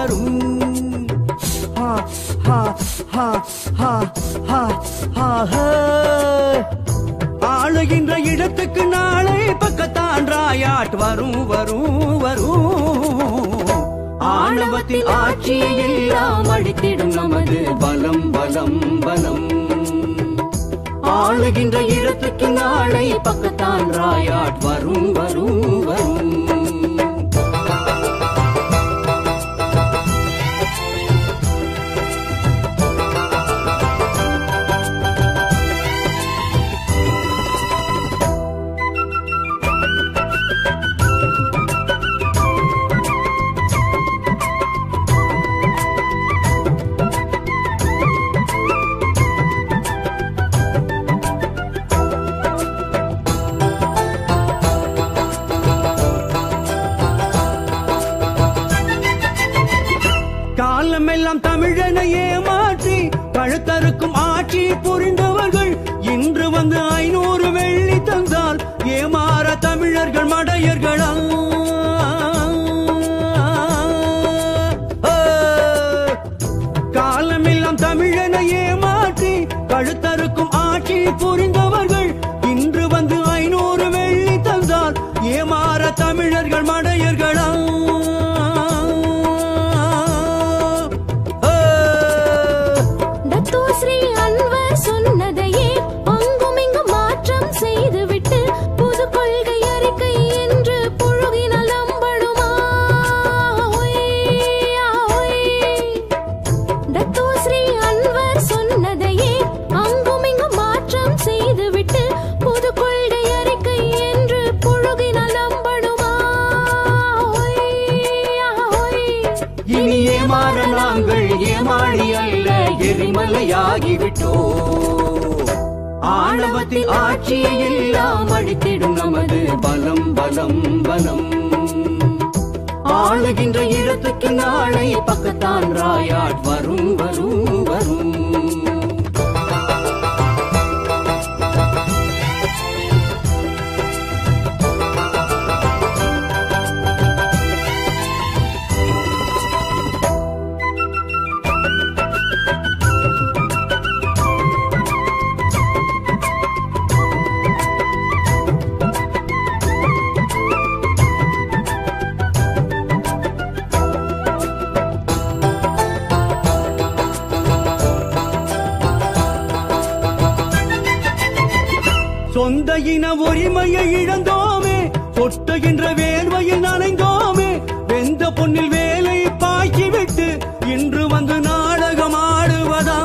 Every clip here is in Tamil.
வரும். ஆளுகின்ற இடத்துக்கு நாளை பக்கத்தான் ராயாட் வரும் வரும் வரும். ஆணவத்தின் ஆட்சியை எல்லாம் அழித்திடும் நமது பலம் பலம் பலம். ஆளுகின்ற இடத்துக்கு நாளை பக்கத்தான் ராயாட் வரும் வரும் வரும். காலமெல்லாம் தமிழனை ஏமாற்றி கழுத்தறுக்கும் ஆட்சி புரிந்தவர்கள் இன்று வந்து 500 வெள்ளி தந்தால் ஏமாற தமிழர்கள் மடையர்களா? காலமெல்லாம் தமிழனை ஏமாற்றி கழுத்தறுக்கும் ஆட்சி புரிந்தவர்கள் இன்று வந்து 500 வெள்ளி தந்தால் ஏமாற தமிழர்கள் மடையர்களா? சொன்னதையே அங்கும் இங்கு மாற்றம் செய்துவிட்டு புது கொள்கை அறிக்கை என்று புழுகினால் நம்படுமா? தத்தோஸ்ரீ அன்வர் சொன்னதையே அங்கும் இங்கு மாற்றம் செய்துவிட்டு புது கொள்கை அறிக்கை என்று புழுகினால் நம்படுமா? இனி ஏமாற நாங்கள் ஏமாளி அல்ல எரிமலையாகிவிட்டோ. ஆணவத்தின் ஆட்சியை எல்லாம் அழித்திடும் நமது பலம் பலம் பலம். ஆளுகின்ற இடத்துக்கு நாளை பக்கத்தான் ராயாட் வரும் வரும் வரும். சொந்த இன உரிமையை இழந்தோமே, கொட்டுகின்ற வேர்வையில் நனைந்தோமே, வெந்த பொன்னில் வேலை பாய்ச்சிவிட்டு இன்று வந்து நாடகம் ஆடுவதா?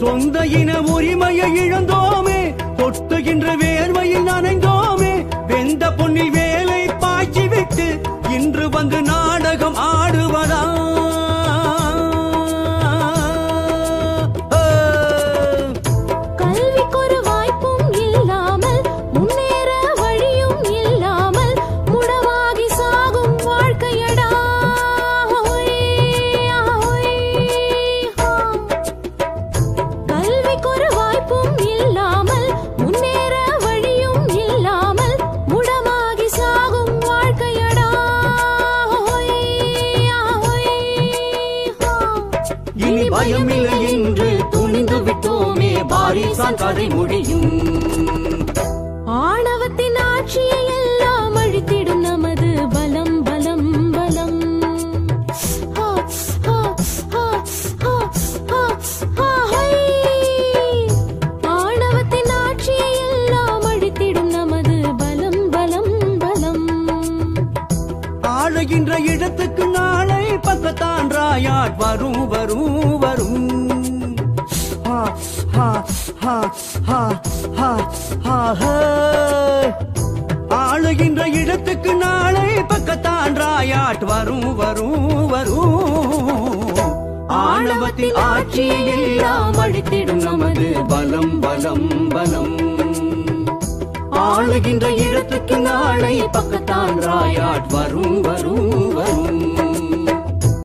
சொந்த இன உரிமையை இழந்தோமே, கொட்டுகின்ற வேர்வையில் நனைந்தோமே, வெந்த பொன்னில் வேலை பாய்ச்சிவிட்டு இன்று வந்து நாடகம் ஆடுவதா? பயமில்லை என்று துணிந்து விட்டோமே, பாரிசான் கதை முடியும். ஆணவத்தின் ஆட்சியை எல்லாம் அழித்திடும் நமது பலம் பலம் பலம். ஆணவத்தின் ஆட்சியை எல்லாம் அழித்திடும் நமது பலம் பலம் பலம். ஆளுகின்ற இடத்துக்கு நாளை பக்கத்தான் ராயாட் வரும் வரும் வரும். ஆளுகின்ற இடத்துக்கு நாளை பக்கத்தான் ராயாட் வரும் வரும் வரும். ஆணவத்தின் ஆட்சியை எல்லாம் அழித்திடும் நமது பலம் பலம் பலம். ஆளுகின்ற இடத்துக்கு நாளை பக்கத்தான் ராயாட் வரும் வரும் வரும்.